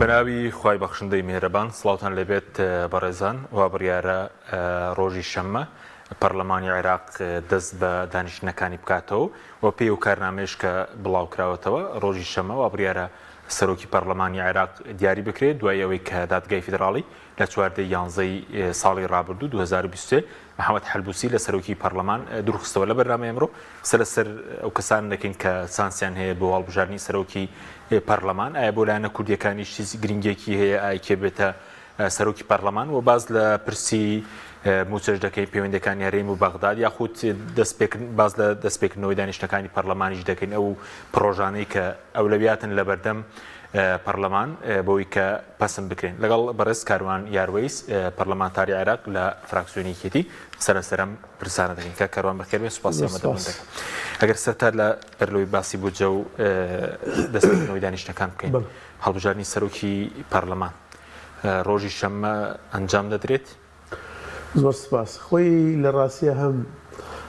بەناوی خوای بەخشندەی میهرەبان سڵاوتان لەبێت بەڕێزان وا بڕیارە ڕۆژی شەممە پەرلەمانی عێراق دەست بە دانیشتنەکانی بکاتەوە و پێی و کارنامێش کە بڵاوکراوەتەوە ڕۆژی شەممە وا بڕیارە سەرۆکی پەرلەمانی عێراق دیاری بکرێت دوای ئەوەی کە دادگای فیدراڵی لە 14 یانزەی ساڵی ڕابردوو 2023 محەممەد حەلبوسی لە سەرۆکی پەرلەمان دوورخستەوە لە بەرنامە ئەمڕۆ لەسەر ئەو کەسان دەکەین کە سانسیان هەیە بۆ هەڵبژاردننی سەرۆکی پەرلەمان ئایا بۆ لایەنە کوردیەکانی شتی گرنگێکی هەیە ئایکێ بێتە سەرۆکی پەرلەمان و باز لە پرسی موچەشدەکەی پەیوەندەکانی هەرێم و بەغداد یاخود باز لە دەستپێکردنەوەی دانیشتەکانی پەرلەمانیش دەکەین ئەو پرۆژانەی کە ئەولەویاتن لە بەردەم پەرلەمان بۆی کە پەسم بکرێن لەگەڵ بەڕێز کاروان یاروەیس پەرلەمانتاری عێراق لە فراکسیۆنی یەکێتی سەرسەرم پرسانە دەکەین کە کاروان بەخێر بێت سوپاس ئەمەدەبوون دەکەم ئەگەر سەرتا لە بەرلەوەی باسی بودجە و دەستپێکردنەوەی دانیشتەکان بکەین هەڵبژاردننی سەرۆکی پەرلەمان ڕۆژی شەممە ئەنجام دەدرێت زۆر سپاس خۆی لە ڕاستیە هەم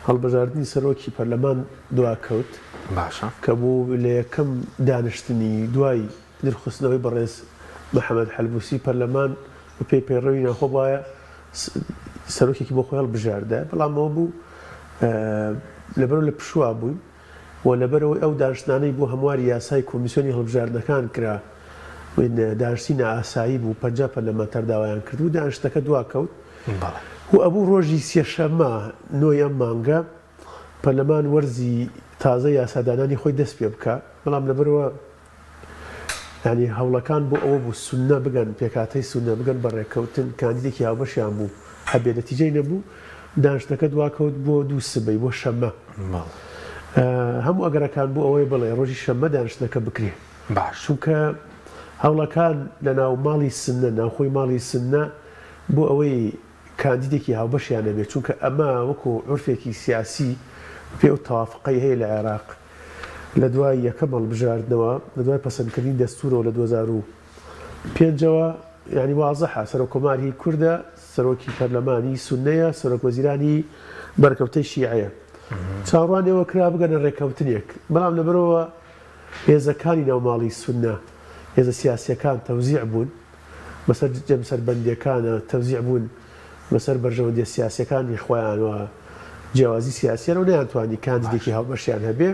هەڵبژاردننی سەرۆکی پەرلەمان دواکەوت باشە کە بوو لە یەکەم دانیشتنی دوای درخستنەوەی بەڕێز محەممەد حەلبوسی پەرلەمان و پێیڕەوی ناخۆ وایە سەرۆکێکی بۆ خۆی هەڵبژاردە بەڵام ئەوە بوو لەبەرەوە لە پشووا بووین و لەبەرەوەی ئەو دانیشتانەی بۆ هەمواری یاسای کۆمیسیۆنی هەڵبژاردنەکان کرا دانیشتی نائاسایی بوو 50 پەرلەمانتەر داوایان کرد و دانیشتەکە دواکەوت و ئەبوو ڕۆژی سێشەممە نۆی ئەم مانگە پەرلەمان وەرزی تازە یاسادانانی خۆی دەست پێ بکە بەڵام لەبەرەوە ینی هەوڵەکان بۆ ئەوە بوو سونە بگەن پێکاتەی سونە بگەن بەڕێکەوتن کاندیدێکی هاوبەشیان بوو هەبێ نەتیجەی نەبوو دانیشتەکە دواکەوت بۆ دوو سبەی بۆ شەممە هەموو ئەگەرەکان بوو ئەوەی بڵێ ڕۆژی شەممە دانیشتەکە بکرێ باش چونکە هەوڵەکان لە ناو ماڵی سنە ناوخۆی ماڵی سنە بۆ ئەوەی کاندیدێکی هاوبەشیان نەبێت چونکە ئەمە وەکو عورفێکی سیاسی پێ و تەوافقی هەیە لە عێراق لە دوای یەکەم هەڵبژاردنەوە لە دوای پەسەندکردنی دەستورەوە لە 2005ەوە ینی وازەحە سەرۆکۆماری کوردە سەرۆکی پەرلەمانی سونەیە سەرۆکوەزیرانی بەرکەوتەی شیعەیە چاڕوانەوە کرا بگەنە ڕێکەوتنێک بەڵام لەبەرەوە هێزەکانی ناوماڵی سونە هێزە سیاسیەکان تەوزیع بوون بەسەر جەم سەربەندیەکانە تەوزیع بوون بەسەر بەرژەوەندی سیاسیەکانی خۆیانەوە جیاوازی سیاسیان و نەیانتوانی کاندیدێکی هاوبەشیان هەبێ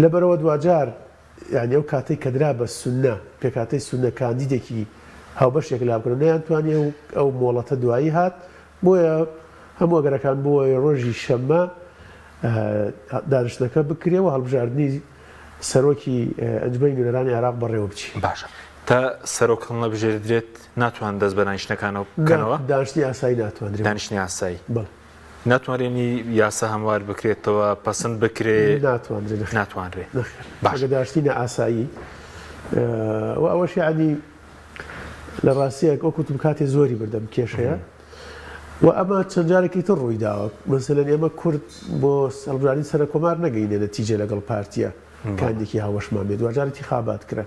لەبەرەوە دوجار یعنی ئەو کاتەی کە درا بە سونە پێکاتەی سونە کاندیدێکی هاوبەشێک لابکەن نەیانتوانی ئەو مۆڵەتە دوایی هات بۆیە هەموو ئەگەرەکان بۆی ڕۆژی شەممە دانیشتەکە بکرێەوە هەڵبژاردننی سەرۆکی ئەنجومەنی نوێنەرانی عێراق بەڕێوە بچی باشە تا سەرۆکڵ نەبژێردرێت ناتوان دەست بە دانیشتەکانەوە بکەنەوە دانیشتنی ئاسایی ناتوانرێت دانیشتنی ئاسایی بەڵێ ناتوانێنی یاسا هەموار بکرێتەوە پەسەند بکرێت ناتوانرێت باشە دانیشتنی ئاسایی و ئەوەش یعنی لە ڕاستیەک ئەوکوتم کاتێ زۆری بردەم کێشەیە و ئەمە چەند جارێکی تر ڕووی داوە مەسەلەن ئێمە کورد بۆ هەڵبژاردننی سەرۆکۆمار نەگەینە نەتیجە لەگەڵ پارتیە کاندێکی هاوەشمان بێت دوجارێتی خابات کرا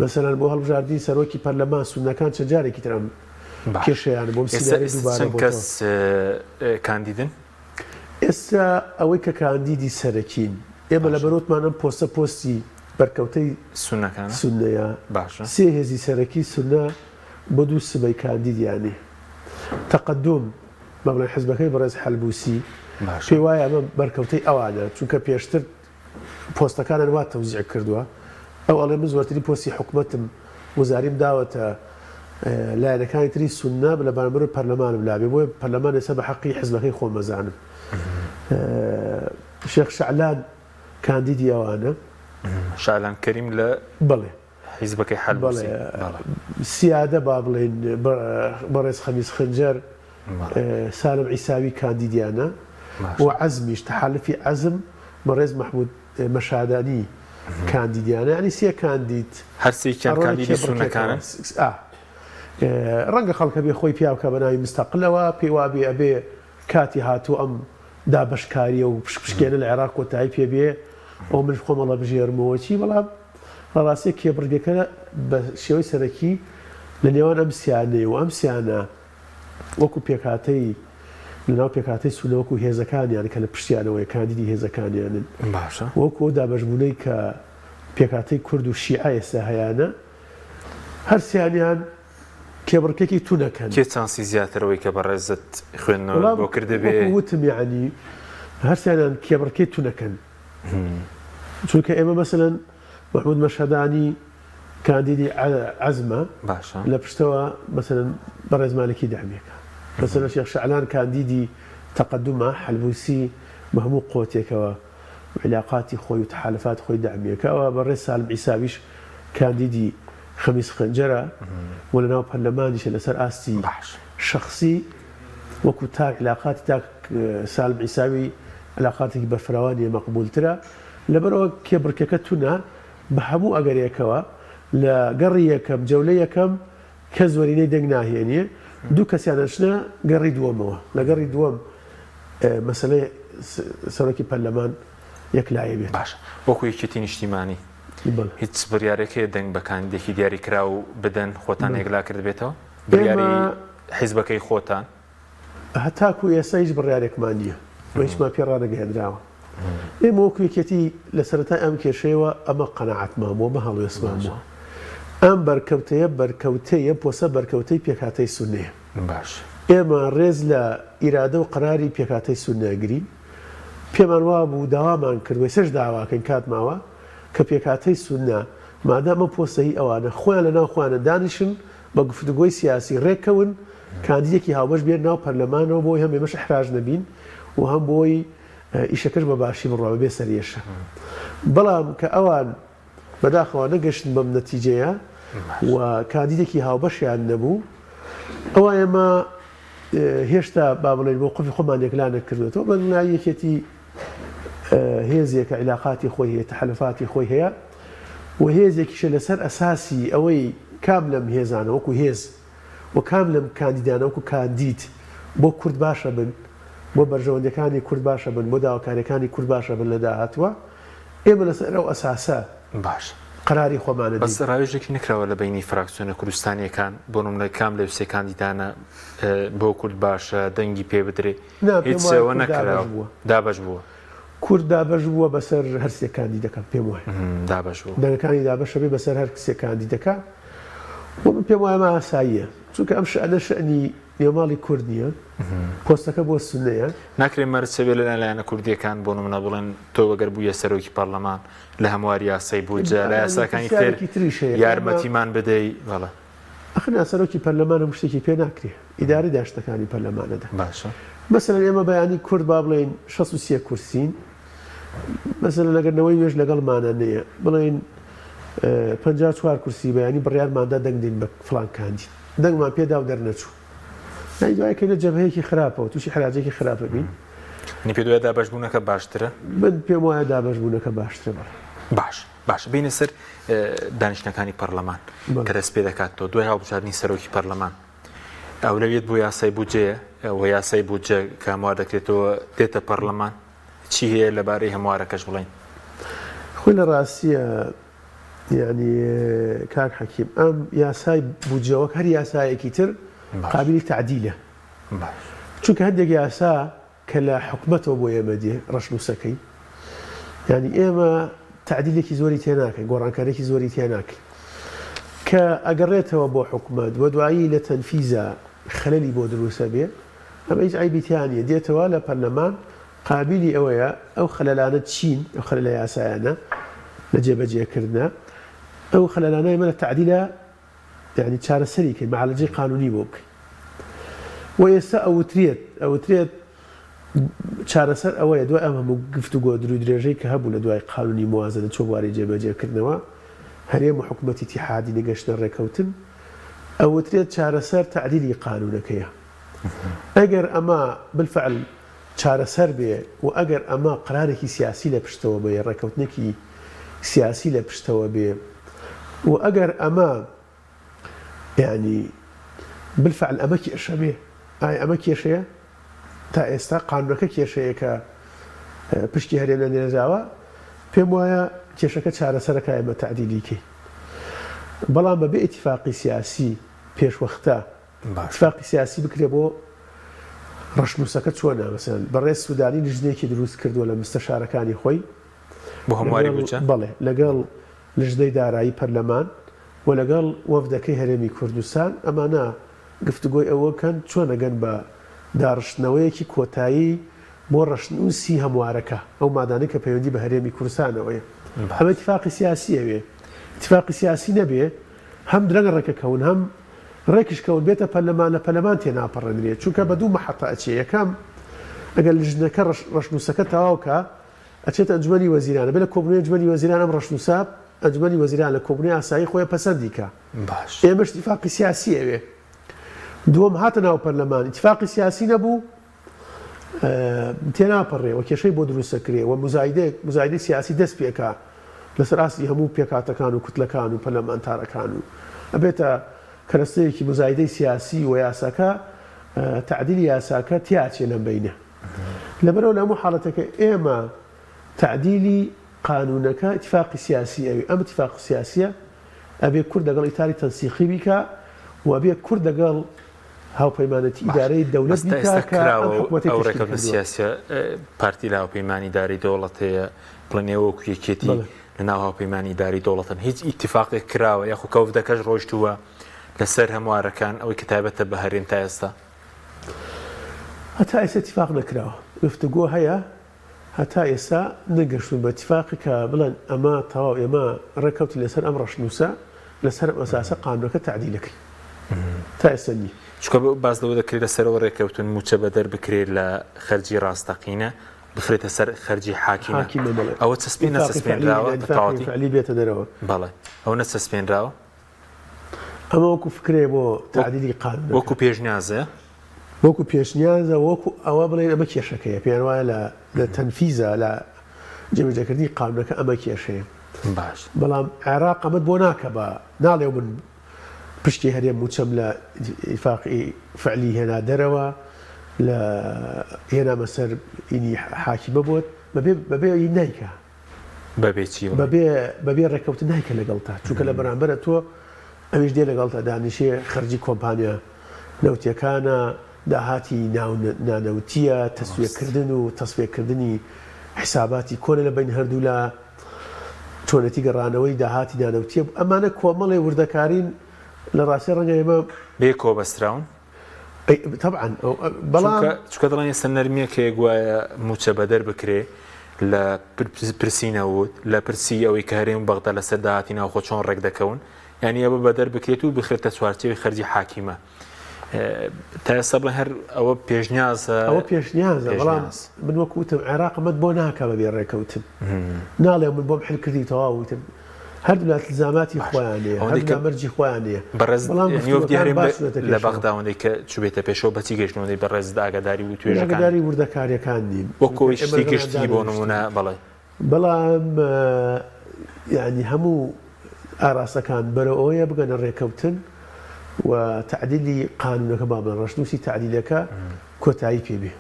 مەسەلەن بۆ هەڵبژاردننی سەرۆکی پەرلەمان سونەکان چەند جارێکی ترم کێشەیان بۆم چەند کەس کاندیدن ئێستا ئەوەی کە کاندیدی سەرەکین ئێمە لە بەرۆتمانم پۆستە پۆستی بەرکەوتەی سونەیە باشە سێ هێزی سەرەکی سونە بۆ دوو سبەی کاندیدیانی تەقەدوم مەبلەی حیزبەکەی بەڕێز حەلبوسی پێی وایە ئەمە بەرکەوتەی ئەوانە چونکە پێشتر پۆستەکانان وا تەوزیع کردووە ئەو ئەڵێ من زۆرتری پۆستی حکومەتم وەزاریم داوەتە لایەنەکانی تری سونە لە بەرامبەر پەرلەمانم لابێ بۆیە پەرلەمان ئێستا بە حەقی حیزبەکەی خۆم مەزانم شێخ شەعلان کاندیدی ئەوانە شەعلان کەریم لە بەڵێ حیزبەکەی حەلبوسی سیادە با بڵێن بەڕێز خەمیس خنجەر سالم عیساوی کاندیدیانە و عەزمیش تەحالفی عەزم بەڕێز مەحموود مەشادانی کاندیدیانە ینی سێ کاندید هەرسێکیان کاندیدی سونەکانن ڕەنگە خەڵکە بێ خۆی پیا بکە بە ناوی مستەقلەوە پێی وابێ ئەبێ کاتی هاتوو ئەم دابەشکاریە و پشکێنە لە عێراق کۆتایی پێ بێ ئەو من خۆمەڵە بژێرمەوەچی بەڵام ڕاستی کێبڕگەکە بە شێوەی سەرەکی لە نێوان ئەم سیانەیە و ئەم سیانە وەکو پێکاتەی لەناو پێکاتەی سولەوەکو هێزەکانیان کە لە پشتیانەوەی کاندیدی هێزەکانیانن باشە وەکو دابەشبوونەی کە پێکاتەی کورد و شیعە ئێستا هەیەە هەرسیانیان کێبڕکێکی تونەکەن کێ چانسی زیاترەوەی کە بەڕێزت خوێندنەوە بۆ کردبێ وتم یعنی هەرسیانیان کێبڕکەی تونەکەن چونکە ئێمە مەسەلەن محمود مەشهەدانی کاندیدی عەزمە باشە لە پشتەوە مەسەلەن بەڕێز مالکی دەعمێکە مەسەلەن شێخ شەعلان کاندیدی تەقەدومە حەلبوسی بە هەموو قۆتێکەوە علاقاتی خۆی و تحالفات خۆی دەعمێکەوە بەڕێز سالم عیساویش کاندیدی خەمیس خەنجەرە و لەناو پەرلەمانیشە لەسەر ئاستی شخصی وەکو تا علاقاتی تا سالم عیساوی علاقاتێکی بەفراوانیە مەقبولترە لەبەرەوە کێبڕکەکە تونە بە هەموو ئەگەرێکەوە لە گەڕی یەکەم جەولە یەکەم کە زۆرینەی دەنگ ناهێنیە دوو کەسیانەشنە گەڕی دووەمەوە لە گەڕی دووەم مەسەلەی سەرۆکی پەرلەمان یەکلایە بێت باش وەکو یەکێتی نیشتیمانی هیچ بڕیارێکی دەنگ بە کاندیدێکی دیاریکرا و بدەن خۆتان یەکلا کرد بێتەوە بڕیاری حیزبەکەی خۆتان هەتاکو ئێستا هیچ بڕیارێکمان نییە هیچمان پێ ڕانەگەهێنراوە ئێمە وەکو یەکێتی لە سەرەتای ئەم کێشەیەوە ئەمە قەنەعەتمانەوە بە هەڵوێسمانەوە ئەم بەرکەوتەیە پۆسە بەرکەوتەی پێکهاتەی سوننەیە باش ئێمە ڕێز لە ئیرادە و قەراری پێکهاتەی سوننەگرین پێمان وا بوو داوامان کردوێ سەش داواکەین کاتماوە کە پێکهاتەی سوننە مادامە پۆسەی ئەوانە خۆیان لە ناو خۆیانە دانیشن بە گفتوگۆی سیاسی ڕێکەون کاندیدێکی هاوبەش بێت ناو پەرلەمانەوە بۆی هەم ئێمەش احراج نەبین و هەم بۆی ئیشەکەش بە باشی بڕوا بێ سەرێشە بەڵام کە ئەوان بەداخەوە نەگەشتن بەم نەتیجەیە و کاندیدێکی هاوبەشیان نەبوو ئەوە ئێمە هێشتا با بڵێن بۆ قوفی خۆمان یەکلا نەکردوێتەوە بە دنیای یەکێتی هێزێکە عیلاقاتی خۆی هەیە تەحەلفاتی خۆی هەیە و هێزێکیشە لەسەر ئەساسی ئەوەی کام لەم هێزانە وەکو هێز و کام لەم کاندیدانە وەکو کاندید بۆ کورد باشە بن بۆ بەرژەوەندەکانی کورد باشە بن بۆ داواکاریەکانی کورد باشە بن لە داهاتوە ئێمە لەسەر ئەو ئەساسە باش قەراری خۆمانە بەس ڕاوێژێکی نکراوە لە بینی فراکسیۆنە کوردستانیەکان بۆ نمونە کام لە سێ کاندیدانە بۆ کورد باشە دەنگی پێ بدرێ هیچ ئەوە نەکراوە دابەش بووە کورد دابەش بووە بەسەر هەر سێ کاندیدەکە پێم وایە دابەش بوو دەنگەکانی دابەشە بێ بەسەر هەر سێ کاندیدەکە و پێم وایە مە ئاساییە چونکە ئەم شەئەنە شەئنی نێوماڵی کورد نییە پۆستەکە بۆ سوننەیە ناکرێت مەرجەبێ لەلایەنە کوردیەکان بۆ نمونە بڵێن تۆ وەگەر بوویە سەرۆکی پەرلەمان لە هەمواری یاسای بووجە لە یاساکانی تر یارمەتیمان بدەی بەڵێ ئەخنا سەرۆکی پەرلەمانە شتێکی پێ ناکرێ ئیداری داشتەکانی پەرلەمانەدا باشە مەسەلەن ئێمە بەیانی کورد با بڵێن 63 کورسین مەسەلەن لەگەرنەوەی وێژ لەگەڵمانە نەیە بڵێن 54 کورسی بەیانی بڕیارماندا دەنگ دێن بە فڵان کاندید دەنگمان پێدا و دەرنەچوو دوایکەینە جەبهەیەکی خراپەوە تووشی حراجێکی خراپە بین نی پێ دوای دابەشبوونەکە باشترە من پێم وایە دابەشبوونەکە باشترە بڵێ باش بینە سەر دانیشتەکانی پەرلەمان کە دەست پێ دەکاتەوە دوای هەڵبژاردننی سەرۆکی پەرلەمان ئەولەویەت بۆ یاسای بودجەیە و یاسای بودجە کە هەموار دەکرێتەوە دێتە پەرلەمان چی هەیە لەبارەی هەموارەکەش بڵێن خۆی لە ڕاستیە یعنی کاک حەکیم ئەم یاسای بودجەوە هەر یاسایەکی تر قابلی تعدیلە چونکە هەندێک یاسا کە لە حکومەتەوە بۆ ئێمە دێ ڕەشنووسەکەی یعنی ئێمە تعدیلێکی زۆری تێناکەین گۆڕانکاریێکی زۆری تێناکەین کە ئەگەڕێتەوە بۆ حکومەت بۆ دوایی لە تەنفیزە خەلەلی بۆ دروسە بێ ئەمە هیچ عیبیتیانە دێتەوە لە پەرلەمان قابلی ئەوەیە ئەو خەلەلانە چین ئەو خەلە لە یاسایانە لە جێبەجێکردنە ئەو خەلەلانە ئێمە لە تعدیلە یعنی چارەسەری کرد معالجەی قانونی بۆ بکەین و ئێستا ئەوترێت چارەسەر ئەوەیە دوای ئەم هەموو گفتوگۆ دروی درێژەی کە هەبوو لە دوای قانونی موازنە چۆبواری جێبەجێکردنەوە هەرێمە حکوومەتی اتحادی نەگەشتە ڕێکەوتن ئەوترێت چارەسەر تعدیلی قانونەکەیە ئەگەر ئەمە بالفعل چارەسەر بێ و ئەگەر ئەمە قرارێکی سیاسی لە پشتەوە بێ ڕێکەوتنێکی سیاسی لە پشتەوە بێ و ئەگەر ئەمە یعنی بالفعل ئەمە کێشە بێ ئەمە کێشەیە تا ئێستا قانونەکە کێشەیە کە پشتی هەرێنە نێژاوە پێم وایە کێشەکە چارەسەرەکە ئێمە تعدیلیکەی بەڵام بەبێ ئیتیفاقی سیاسی پێشوەختە اتفاقی سیاسی بکرێ بۆ ڕەشنووسەکە چۆنە مەسەڵەن بەڕێز سوودانی لیژنەیەکی دروست کردووە لە مستەشارەکانی خۆی بۆ هەمواری بودجە بەڵێ لەگەڵ لیژنەی دارایی پەرلەمان وەلەگەڵ وەفدەکەی هەرێمی کوردستان ئەمانە گفتوگۆی ئەوەکەن چۆنەگەن بە داڕشتنەوەیەکی کۆتایی بۆ ڕەشنووسی هەموارەکە ئەو مادانەی کە پەیوەندی بە هەرێمی کوردستانەوەیە. ئەمە اتفاقی سیاسی ئەوێ، اتفاقی سیاسی نەبێ هەم درەنگە ڕێکەکەون هەم ڕێکشکەون بێتە پەرلەمان لە پەرلەمان تێناپەڕێنرێت چونکە بە دوو مەحەتە ئەچێ. یەکەم ئەگەر لژنەکە ڕەشنووسەکە تەواوکە ئەچێتە ئەنجومەنی وەزیرانە، بێ لە کۆبنەوەی ئەنجومەنی وەزیران ئەم ڕەشنووسە ئەنجومەنی وەزیران لە کۆبنەوەی ئاسایی خۆی پەسەندیکە. ئێمەش اتفاقی سیاسی ئەوێ. دووەم هاتە ناو پەرلەمان، اتفاقی سیاسی نەبوو تێناپەڕێ و کێشەی بۆ دروستەکرێ و مزایدەی سیاسی دەست پێکا لەسەر ئاستی هەموو پێکاتەکان و کوتلەکان و پەرلەمانتارەکان و ئەبێتە کەرەستەیەکی مزایدەی سیاسی و یاساکە تعدیلی یاساکە تیاچێ لەم بینە. لەبەرەوە لە هەموو حاڵەتەکە ئێمە تعدیلی قانونەکە اتفاقی سیاسی ئەوێ. ئەم اتفاق سیاسیە ئەبێ کورد لەگەڵ ئیتاری تەنسیقی بیکە و ئەبێ کورد لەگەڵ هاوپەیمانەتی ئیدارەی دەوڵەت ئەو ڕێکەوتنە سیاسیە پارتی لە هاوپەیمانی داری دەوڵەت هەیە بڵێنێوەکو یەکێتی لە ناو هاوپەیمانی داری دەوڵەتن هیچ ئیتیفاقێک کراوە یاخو کەوتەکەش ڕۆیشتووە لەسەر هەموارەکان ئەوەی کە تایبەتە بە هەرێم تا ئێستا؟ هەتا ئێستا اتفاق نەکراوە، گفتوگۆ هەیە هەتا ئێستا نەگەشتون بە اتفاقی کە بڵێن ئەمە تەواو ئێمە ڕێکەوتی لەسەر ئەم ڕەشنووسە لەسەر ئەساسە قانونەکە تعدیلەکەی تا ئێستا نیە. چکە باز لەوە دەکرێت لەسەرەوە ڕێکەوتن موچە بەدەر بکرێت لە خەرجی ڕاستەقینە بخرێتە سەر خەرجی حاکیمە. ئەوە چەسپێن نەچەسپێنراوە تەواوی بێتە دەرەوە؟ بەڵێ ئەو نەچەسپێنراوە، ئەمە وەکو فکرێ بۆ تعدیلی قانون وەکو پێشنیازە، وەکو پێشنیازە، وەکو ئەوە بڵێن ئەمە کێشەکەیە پێیان وایە لە تەنفیزە لە جێبەجێکردنی قانونەکە ئەمە کێشەیە. باش بەڵام عێراق ئەمەت بۆ ناکە بە ناڵێ من پشتی هەرێم موچەم لە ئیفاقی فعلی هێنا دەرەوە لە هێنامە سەر ئینی حاکیمە بۆت بەبێ نایکە بەبێ ڕێکەوتن نایکە لەگەڵ تا چونکە لە بەرامبەرە تۆ ئەویش دێ لەگەڵ تا دانیشێ خەرجی کۆمپانیا نەوتیەکانە داهاتی نانەوتیە تەسویەکردن و تەسویەکردنی حساباتی کۆنە لە بین هەردوو لە چۆنەتی گەڕانەوەی داهاتی نانەوتیە ئەمانە کۆمەڵی وردەکارین لە ڕاستی ڕەنگە ئێمە بێ کۆبەستراون طبعا بەڵام چکە دەڵێن ئێستا نەرمیەکە گوایە موچە بەدەر بکرێ لە پرسینەوت لە پرسی ئەوەی کە هەرێم بەغدا لەسەر داهاتی ناوخۆ چۆن ڕێک دەکەون یعنی ئەوە بەدەر بکرێت و بخرێتە چوارچێوی خەرجی حاکیمە. تا ئێستا بڵێن هەر ئەوە پێشنیازە، ئەوە پێشنیازە، بەڵام من وەکو وتم عێراق ئەمەت بۆ ناکە بەبێ ڕێکەوتن ناڵێ من بۆم حل کردی تەواو وتم هەردوو لە التزاماتی خۆیانەیە هەردوو مەرجی خۆیانەیە. بەڕێز لە بەغداوەندەی کە چوبێتە پێشەوە بەچی گەشتنەوەی بەڕێز ئاگاداری و توێژەکانی وردەکاریەکان نین وەکۆی شتی گەشتی بۆ نمونە بەڵێ. بەڵام یعنی هەموو ئاراسەکان بەرەوەیە بگەنە ڕێکەوتن و تعدیلی قانونەکە با بڵێن ڕەشنووسی تعدیلەکە کۆتایی پێبێ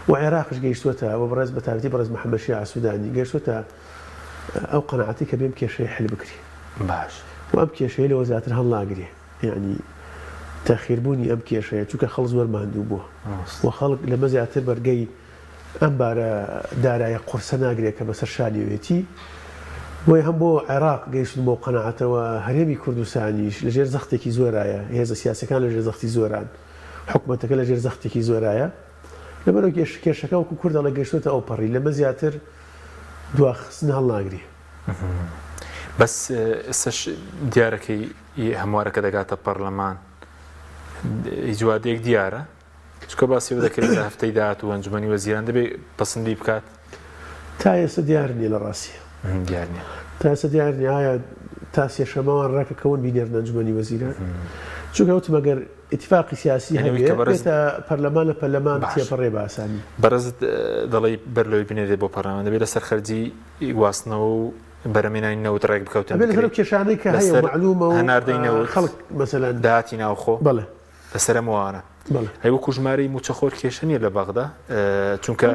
و عێراقش گەیشتووەتە و بەڕێز بە تایبەتی بەڕێز محەممەد شیع سوودانی گەیشتووەتە ئەو قەناعەتی کە بێم کێشەی حل بکری باش و ئەم کێشەیە لەوە زیاتر هەڵناگرێ یعنی تەخیربوونی ئەم کێشەیە چونکە خەڵک زۆر ماندوو بووە و خەڵک لەمە زیاتر بەرگەی ئەم بارە دارایە قورسە ناگرێت کە بەسەر شانیوێتی بۆی هەم بۆ عێراق گەیشتن بۆ قەناعەتەوە هەرێمی کوردستانیش لەژێر زەختێکی زۆرایە هێزە سیاسەکان لەژێر زەختی زۆران حکوومەتەکە لەژێر زەختێکی زۆرایە لەبەرەوە کێشەکە وەکو کوردەڵە گەیشتوتە ئەو پەڕی لەمە زیاتر دواخستن هەڵناگری. بەس ئێستاش دیارەکەی هەموارەکە دەگاتە پەرلەمان ئیجوادێک دیارە چکە باسیەوە دەکرێت لە هەفتەی داهات و ئەنجومەنی وەزیران دەبێت پەسەندی بکات تا ئێستا دیار نیە لە ڕاستیە دیارنیە تا ئێستا دیار نیە ئایا تا سێشەمەوان ڕاکەکەون بینێرن ئەنجومەنی وەزیران چونکە وتم ئەگەر اتفاقی سیاسی هەبێت بێتە پەرلەمان لە پەرلەمان تێپەڕێ بە ئاسانی. بەڕێزت دەڵێ بەرلەوەی بنێرێت بۆ پەرلەمان دەبێت لەسەر خەرجی واستنەوە و بەرەمێنانی نەوت ڕێک بکەوتن لەسەر کێشانەی کە هەیە معلومە و هەناردەی نەوت خەڵک مەسەلەن داهاتی ناوخۆ بەڵێ لەسەر ئەمەوانە هەیوەکو ژمارەی موچەخۆر کێشە نیە لە بەغدا چونکە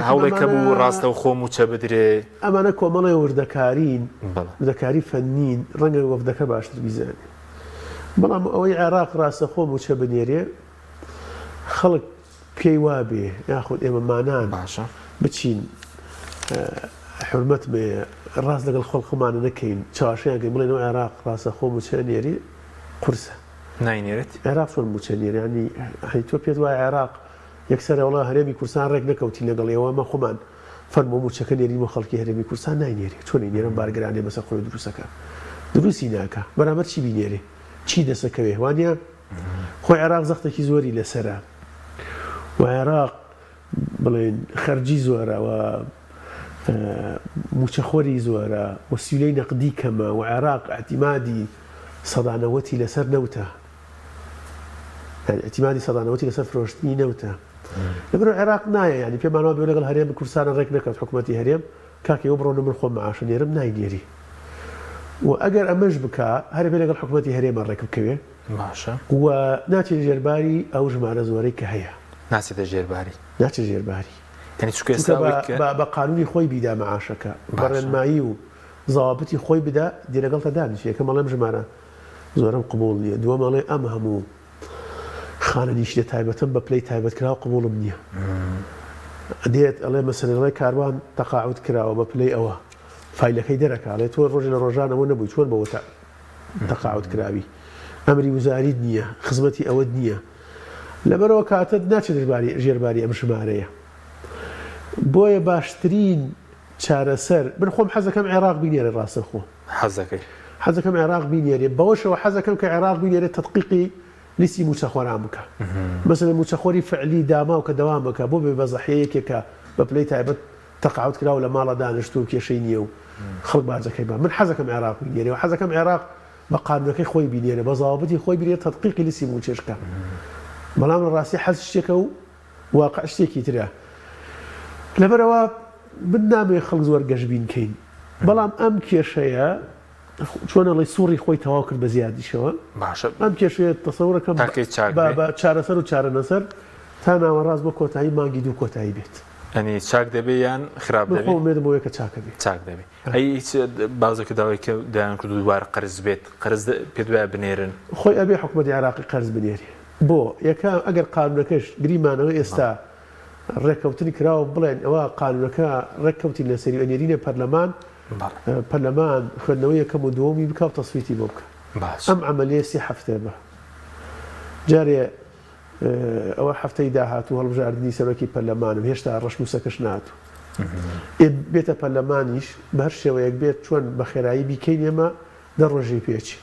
هەوڵێکە بوو ڕاستە و خۆ موچە بدرێ ئەمانە کۆمەڵی وردەکارین وردەکاری فەنین ڕەنگە وەفدەکە باشتر بیزانێ بەڵام ئەوەی عێراق ڕاستەخۆ موچە بنێرێ خەڵک پێی وابێ یاخود ئێمە مانان باشە بچین حرمت الراس لقى الخلق ما نكين شاشين قبل إنه العراق راس أخوه متشنيري قرصة ناینێرێت عراق شو متشنيري يعني إثيوبيا دوا العراق يكسر والله هرمي كورسان رك نكوتي لقى اليوم ما خمان فرمو متشكنيري مخلقي هرمي كورسان ناينيري شو نيري بارجراني بس أخوه دروسك دروسي ناكا برامج شي بينيري شي دسكوي وانيا خو العراق زختك زوري لسرا وعراق بلين خرجي زورا و متخوري زورا وسيلي نقدي كما وعراق اعتمادي صدانوتي لسر نوته يعني اعتمادي صدانوتي لسر فروشتني نوته لبرو العراق نايا يعني في معناه بيقول لك الهريم كورسان رك نكت حكومتي هريم كاكي يبرون من خو معاش يرم نايديري واجر امج بكا هري بيقول لك حكومتي هريم ركب كبير باشە وناتي جرباري او جمعنا زوري كهيا ناسێتە ژێرباری ناتي جرباري يعني چونکە ئێستا بقانوني خوي بدا معاشك برنمایی و ضابطي خوي بدا دي لقلت دانش كما لم جمعنا زورم قبول نيه دوام الله ام همو خانه نيش تايبتن ببلاي تايبت كرا قبول منيه ديت الله مثلا الله كاروان تقاعد كرا وببلاي او فايلكي درك على تو الرجل روجانا ونبو شلون بوتا تقاعد كرابي امري وزاري دنيا خدمتي او دنيا لبرو كاتد ناتشر باري جيرباري ام شماريه بۆیە باشترین چارەسەر من خۆم حەزەکەم عێراق بینێرە ڕاستەخۆ حەزەکەم عێراق بینێرێ بەوەشەوە حەزەکەم کە عێراق بینێرێت تەدقیقی لیستی موچەخۆران بکە مەسەلەن موچەخۆری فعلی داما و کە دەوام بکە بۆ بێ بەزەحەیەکێکە بە پلەی تایبەت تەقاعد کراوە لە ماڵە دانیشتووە و کێشەی نییە و خەڵک بارجەکەی بە من حەزەکەم عێراق بینێرێ و حەزەکەم عێراق بە قانونەکەی خۆی بینێرە بە ضابطی خۆی بینێرە تەدقیقی لیستی موچێشکە بەڵام لە ڕاستی حەز شتێکە و واقع شتێکی ترە لەبەرەوە بنامێ خەڵک زۆر گەشتبین کەین بەڵام ئەم کێشەیە چۆنەڵی سوڕی خۆی تەواو کرد بە زیادیشەوە ئەم کێشەیە تەسەوڕەکەم بە چارەسەر و چارەنەسەر تا ناوەڕاست بۆ کۆتایی مانگی دوو کۆتایی بێت ئەنی چاک دەبێ یان خراپ دەبێت مێدەمەوەی کە چاکە بێت چاک دەبێت ئەی هیچ بازێکە داوای کە دایان کرد دووبارە قەرز بێت قەرز پێت وایە بنێرن خۆی ئەبێ حکومەتی عێراقی قەرز بنێری بۆ یەکەم ئەگەر قانونەکەش گریمانەوە ئێستا ڕێککەوتنی کراوە بڵێن ئەوە قانونەکە ڕێککەوتی لە سەری ئەنێرینە پەرلەمان خوێندنەوەی یەکەم و دووەمی بکە و تەسویتی بۆ بکە ئەم عەمەلیە 30 هەفتە بە جارێ ئەوە هەفتەی داهاتوو هەڵبژاردننی سەرۆکی پەرلەمانم هێشتا ڕەشنووسەکەش ناتوو بێتە پەرلەمانیش بە هەر شێوەیەک بێت چۆن بە خێرایی بیکەین ئێمە دە ڕۆژەی پێچی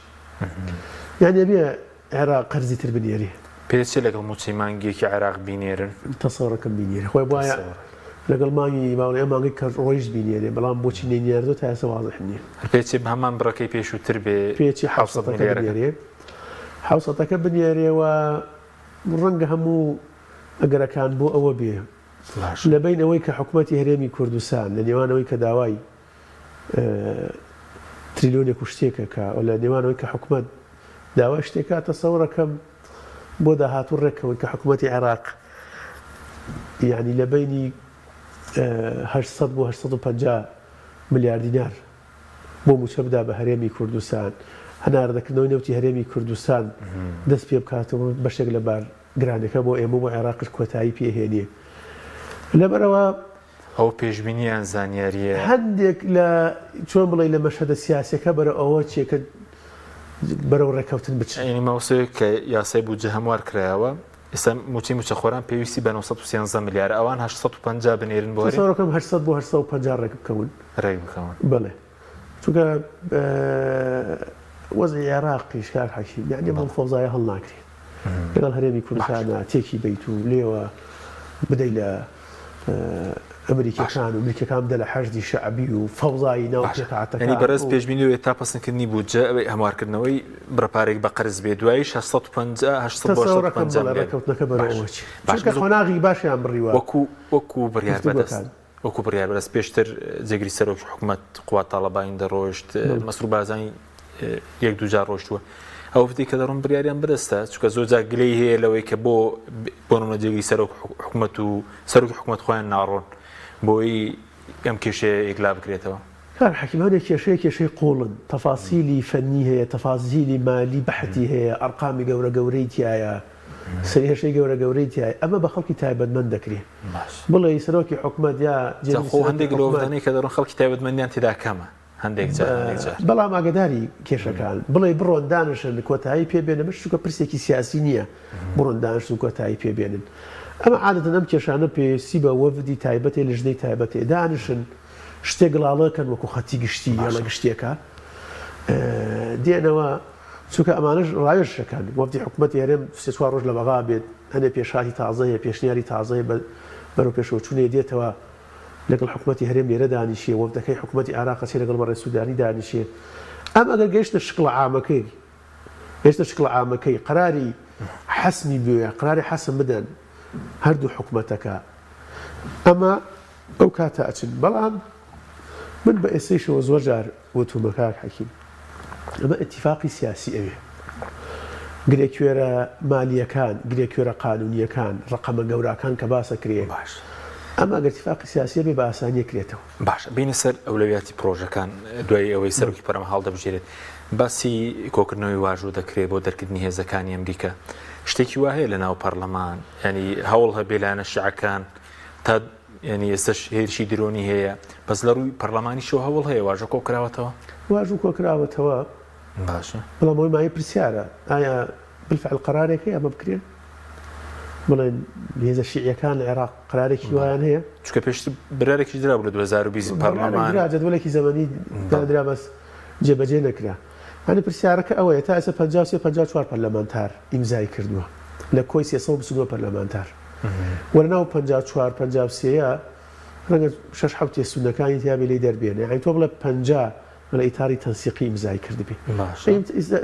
یانێ بێ عێراق قەرزی تر بنێری پێچێ لەگەڵ موچەی مانگیەکی عێراق بینێرن تەسەوڕەکەم بینێرە خۆی وایە لەگەڵ مانگی باوڵی ئەم مانگی کە ڕۆیش بینێرێ بەڵام بۆچی نێنیاردۆ تا ئێستا واضح نییە پێچێ هەمان بڕەکەی پێشووتر بێ پێچی حوسەتەکە بنێرێ حوسەتەکە بنێرێەوە ڕەنگە هەموو ئەگەرەکان بۆ ئەوە بێ لەبین ئەوەی کە حکوومەتی هەرێمی کوردستان لە نێوانەوەی کە داوای تریلیۆنێک و شتێکەکە و لە نێوانەوەی کە حکوومەت داوای شتێکە تەسەوڕەکەم بۆ داهاتوو ڕێکەوەی کە حکوومەتی عێراق یعنی لە بینی 800 بۆ 850 ملیار دینار بۆ موچە بدا بە هەرێمی کوردستان هەناردەکردنەوەی نەوتی هەرێمی کوردستان دەست پێ بکاتەوە بەشێک لە بار گرانەکە بۆ ئێمە بۆ عێراقش کۆتایی پێهێنێ لەبەرەوە ئەو پێشبینیان زانیاریە هەندێک لە چۆن بڵێ لە مەشهدە سیاسەکە بەرە ئەوە چێکە بەرەو ڕێکەوتن بچین ینی ماوسەیە کە یاسای بوجە هەموار کرایەوە ئێستا موچی موچەخۆران پێویستی بە 913 ملیار ئەوان 850 بنێرن بۆ سەرۆکەم 800 بۆ 850 ڕێک بکەون ڕێک بکەون بڵێ چونکە وەزعی عێراقیش کار حەکیم یعنی بەڵ فەوزایە هەڵ ناکرێت لەگەڵ هەرێمی کوردستانە تێکی بیت و لێوە بدەی لە ئەمریکەکان و ئەمریکەکان بدە لە حەشدی شەعبی و فەوزایی ناو پێکهاتەکان ینی بەرز پێشبینی و تا پەسەندکردنی بوجە ئەوەی هەموارکردنەوەی بڕپارێک بە قەرز بێ دوایی 650 ڕێکەوتنەکە بەرەوەچی چونکە خۆناغی باشیان بڕیوە وەکو بڕیار بەدەست وەکو بڕیار بەدەست پێشتر جێگری سەرۆکی حکوومەت قوات تاڵەبانی دەڕۆیشت مەسروور بارزانی یەک دوو جار ڕۆیشتووە ئەو فتی کە دەڕۆن بڕیاریان بەدەستە چونکە زۆر جار گلەی هەیە لەوەی کە بۆ نمونە جێگری سەرۆک حکوومەت و سەرۆکی حکوومەت خۆیان ناڕۆن بۆی ئەم کێشەیە ئیگلا بکرێتەوە کار حەکیمانێ کێشەی قوڵن تەفاسیلی فەنی هەیە تەفاسیلی مالی بەحتی هەیە ئەرقامی گەورە گەورەی تایە سەریهێشەی گەورەی تایە ئەمە بە خەڵکی تایبەتمەند دەکرێت بڵێ سەرۆکی حکوومەت یا هەندێک لەوەدانەی کە دەڕۆن خەڵکی تایبەتمەندیان تێدا کەمە هەندێک بەڵام ئاگداری کێشەکان بڵێ بڕۆن دانشن کۆتایی پێبێنە مش چونکە پرسێکی سیاسی نییە بڕۆن دانشن کۆتایی پێبێنن ئەمە عادەتەن ئەم کێشانە پێویستی بە وەفدی تایبەتێ لە ژنەی تایبەتێ دانشن شتێک گڵاڵەکەن وەکو خەتی گشتی لە گشتێکە دێنەوە چونکە ئەمانش ڕاوێژەکان وەفدی حکوومەت هێرێم سێ چوار ڕۆژ لە بەغا بێت هەنێ پێشاتی تازەیە پێشنیاری تازەیە بەرەو پێشەوەچوونێ دێتەوە لەگەڵ حکوومەتی هەرێم لێرە دانیشێ وەفدەکەی حکوومەتی عێراق چێ لەگەڵ بەڕێ سوودانی دانیشێ ئەم ئەگەر گەیشتە شکڵ عامەکەی قەراری حەسمی بوێ قەراری حەسم بدەن هەردوو حکوومەتەکە ئەمە ئەو کاتە ئەچن بەڵام من بە ئێستەیشەوە زۆر جار وتومە کاک حەکیم ئەمە ئەتیفاقی سیاسی ئەوێ گرێکوێرە مالیەکان گرێکوێرە قانونیەکان ڕقەمە گەوراکان کە باسە کرێ باش ئەمە ئەگەر اتفاقی سیاسی بێ بە ئاسانیە کرێتەوە باش بینە سەر ئەولەویاتی پرۆژەکان دوای ئەوەی سەرۆکی پەرلەمان هەڵدەبژێرێت باسی کۆکردنەوەی واژوو دەکرێت بۆ دەرکردنی هێزەکانی ئەمریکا شتێکی وا هەیە لە ناو پەرلەمان ینی هەوڵ هەبێ لایەنە شیعەکان تا ینی ئێستش هێرشی درۆنی هەیە بەس لە ڕووی پەرلەمانیشەوە هەوڵ هەیە واژە کۆکراوەتەوە واژوو کۆکراوەتەوە باشە بەڵام ئەوەی مای پرسیارە ئایا بالفعل قەرارێک هەیە ئەمە بکرێن بڵێن هێزە شیعیەکان لە عێراق قەرارێکی وایان هەیە چونکە پێشتر برارێکی درا بوو لە 2020 پەرلەمان جەدوڵێکی زەمەنی دادرا بەس جێبەجێ نەکرا هەنی پرسیارەکە ئەوەیە تا ئێستا 53-54 پەرلەمانتار ئیمزای کردووە لە کۆی 329 پەرلەمانتار وەرناو 54-53 ڕەنگە 6-7 سونەکانی تیابێ لی دەربێنێ یعنی تۆ بڵێ 50 لە ئیتاری تەنسیقی ئیمزای کردبێ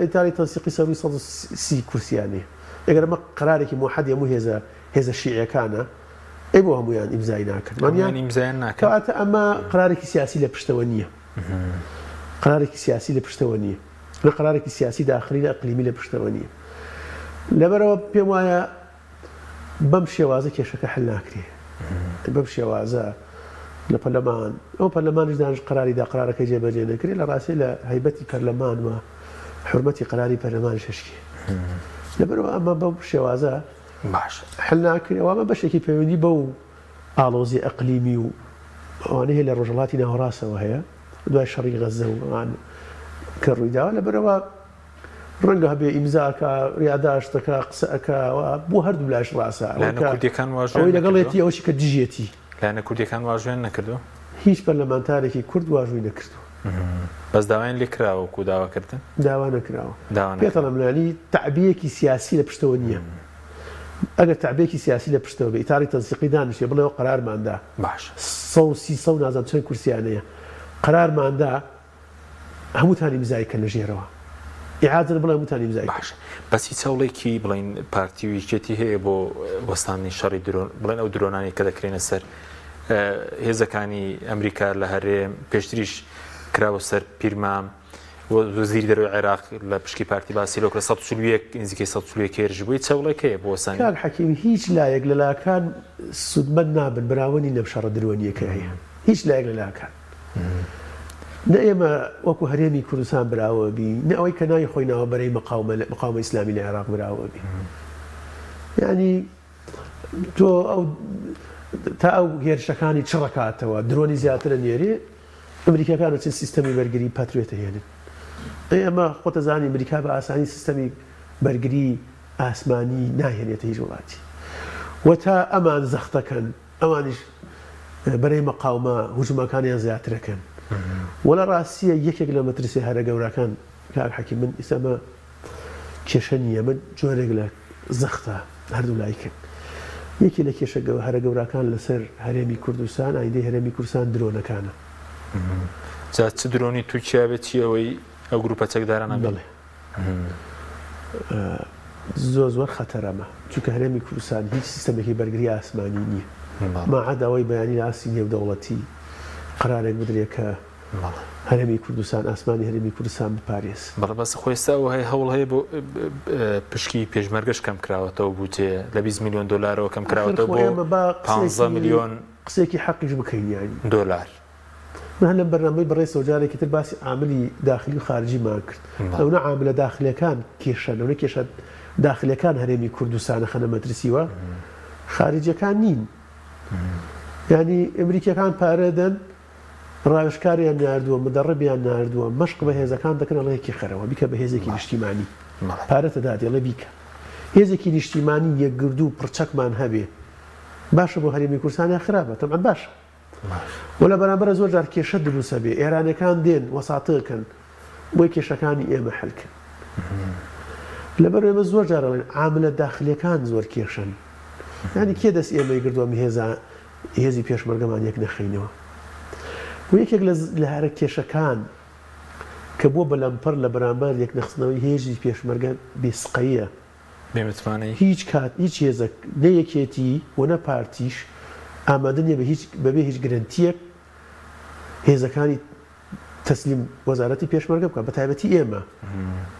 ئیتاری تەنسیقی سەروی 130 کورسیانێ ئەگەر ئەمە قەرارێکی موحەد هەموو هێزە شیعیەکانە ئەی بۆ هەمویان ئیمزای ناکردمانیان کەواتە ئەمە قەرارێکی سیاسی لە پشتەوە نییە قەرارێکی سیاسی لە پشتەوە نییە لە قەرارێکی سیاسی داخلی لە ئەقلیمی لە پشتەوە نییە لەبەرەوە پێم وایە بەم شێوازە کێشەکە حل ناکرێ بەم شێوازە لە پەرلەمان ئەو پەرلەمانیش دانیشت قەراریدا قەرارەکەی جێبەجێ نەکرێت لە ڕاستی لە هەیبەتی پەرلەمان و حورمەتی قەراری پەرلەمان شەشکی لەبەرەوە ئەمە بەو شێوازە باش حل ناکرێەوە ئەمە بەشێکی پەیوەندی بەو ئاڵۆزی ئەقلیمی و ئەوانە هەیە لە ڕۆژهەڵاتی ناوەڕاستەوە هەیە دوای شەڕی غەزە و ئەوان کە ڕوویداوە لەبەرەوە ڕەنگە هەبێ ئیمزاکە ڕیاداشتەکە قسەکەەوە بۆ هەردوو لاش ڕاستە ئەوەی لەگەڵێتی ئەوەی کە دژێتی لایەنە کوردیەکان واژوێن نەکردو هیچ پەرلەمانتارێکی کورد واژووی نەکردو بەس داوایان لێ کراوە و داواکردن داوا نەکراوە پێتەڵە منانی تعبیەکی سیاسی لە پشتەوە نییە ئەگەر تعبیەکی سیاسی لە پشتەوە بە ئیتاری تەنسیقی دانیشێ بڵێەوە قەرارماندا باش 130 نازان چەند کورسیانەیە قەرارماندا هەمووتان ئیمزایکە لە ژێرەوە ئیعادە بڵێ هەمووتان ئیمزای باش بەسی چاوڵێکی بڵین پارتیویچێتی هەیە بۆ وەستانی شەڕی درۆن بڵێن ئەو درۆنانی کە دەکرێنە سەر هێزەکانی ئەمریکا لە هەرێم پێشتریش کراوە سەر پیرمام وەزیری دەرەوەی عێراق لە پشکی پارتی باسی لۆکرە 140 نزیکەی 140 کێرژ بووی چاوڵێکەیە بۆ وەسانی کاک حەکیم هیچ لایەک لە لاکان سودمەند نابن براوەنی لەم شەڕە درۆنیەکە هەیە هیچ لایەک لە لاکان نە ئێمە وەکو هەرێمی کوردستان براوە بی نە ئەوەی کە ناوی خۆی ناوە بەرەی مەقاومە ئیسلامی لە عێراق براوە بی یعنی تۆ ئەو تا ئەو هێرشەکانی چ ڕکاتەوە درۆنی زیاترە نێرێ ئەمریکاکانە چەند سیستەمی بەرگری پاترێتە هێنن ئەمە خۆتەزانی ئەمریکا بە ئاسانی سیستەمی بەرگری ئاسمانی ناهێنێتە هیچ وڵاتی و تا ئەمان زەختەکەن ئەوانیش بەرەی مەقاومە هوجومەکانیان زیاترەکەن وەڵە ڕاستیە یەکێک لە مەترسیە هەرە گەورەکان کاک حەکیم من ئێستامە کێشە نییە من جۆرێک لە زەختە هەردوو لایکن یەکی لە کێشە هەرە گەورەکان لەسەر هەرێمی کوردستان ئایندەی هەرێمی کوردستان درۆنەکانە جا چ درۆنی تورکیا بێت چیەوەی ئەو گروپە چەکدارانە بڵێ زۆر خەتەرەمە چونکە هەرێمی کوردستان هیچ سیستەمێکی بەرگری ئاسمانی نییە ماعەداوای بەیانی ئاسی نێودەوڵەتی قەرارێک بدرێت کە هەرێمی کوردستان ئاسمانی هەرێمی کوردستان بپارێز بەڵێ بەس خۆێستاەوە هەیە هەوڵ هەیە بۆ پشکی پێشمەرگەش کەم کراوەتەوە بووتێ لە 20 میلیۆن دلارەوە کەم کراوەتەوە بۆ 15 میلیۆن قسێکی حەقیش بکەین یانی دلار من هەلم بەرنامەی بەڕێز جارێکی تر باسی عاملی داخلی و خارجیمان کرد ئەوە عاملە داخلیەکان کێشە لەونە کێشە داخلیەکان هەرێمی کوردستانە خەنە مەترسیوە خارجیەکان نین یعنی ئەمریکیەکان پارە دەن ڕاوێژکاریان ناردووە مدەڕەبیان ناردووە مەشق بە هێزەکان دەکەن ئەڵەیەکی خەرەوە بیکە بە هێزێکی نیشتیمانی پارەتە دادێڵە بیکە هێزێکی نیشتیمانی یەکگرد و پڕچەکمان هەبێ باشە بۆ هەرێمی کوردستانی خراپە تەمان باشە وە لە بەرامبەر زۆر جار کێشە دروستە بێ ئێرانەکان دێن وەساتەکەن بۆی کێشەکانی ئێمە حەلکن لەبەر ئێمە زۆر جارەڵێن عاملە داخلیەکان زۆر کێشن ینی کێ دەست ئێمەی کردووە هێزی پێشمەرگەمان یەک نەخینەوە و یەکێک لە هەرە کێشەکان کە بۆ بەلەمپەر لە بەرامبەر یەک نەخستنەوەی هێزی پێشمەرگە بێسقەیە هیچ کات هیچ هێزە نەیەکێتی و نە پارتیش ئامادە نیە بەبێ هیچ گرنتیەک هێزەکانی تەسلیم وەزارەتی پێشمەرگە بکە بە تایبەتی ئێمە